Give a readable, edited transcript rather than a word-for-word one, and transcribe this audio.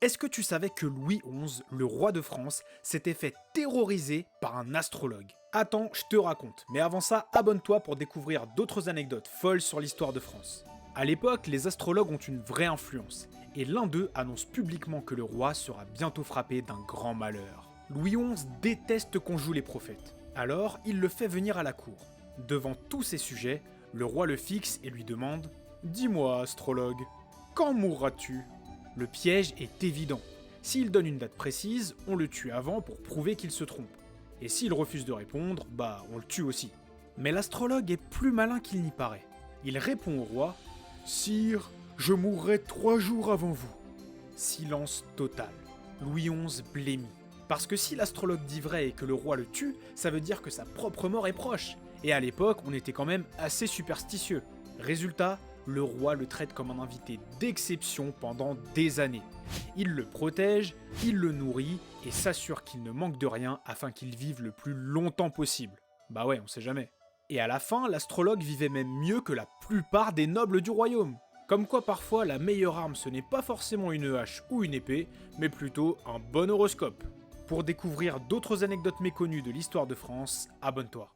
Est-ce que tu savais que Louis XI, le roi de France, s'était fait terroriser par un astrologue? Attends, je te raconte, mais avant ça, abonne-toi pour découvrir d'autres anecdotes folles sur l'histoire de France. À l'époque, les astrologues ont une vraie influence, et l'un d'eux annonce publiquement que le roi sera bientôt frappé d'un grand malheur. Louis XI déteste qu'on joue les prophètes, alors il le fait venir à la cour. Devant tous ces sujets, le roi le fixe et lui demande « Dis-moi, astrologue, quand mourras-tu » Le piège est évident. S'il donne une date précise, on le tue avant pour prouver qu'il se trompe. Et s'il refuse de répondre, bah on le tue aussi. Mais l'astrologue est plus malin qu'il n'y paraît. Il répond au roi « Sire, je mourrai 3 jours avant vous ». Silence total. Louis XI blêmit. Parce que si l'astrologue dit vrai et que le roi le tue, ça veut dire que sa propre mort est proche. Et à l'époque, on était quand même assez superstitieux. Résultat, le roi le traite comme un invité d'exception pendant des années. Il le protège, il le nourrit et s'assure qu'il ne manque de rien afin qu'il vive le plus longtemps possible. Bah ouais, on sait jamais. Et à la fin, l'astrologue vivait même mieux que la plupart des nobles du royaume. Comme quoi parfois la meilleure arme ce n'est pas forcément une hache ou une épée, mais plutôt un bon horoscope. Pour découvrir d'autres anecdotes méconnues de l'histoire de France, abonne-toi.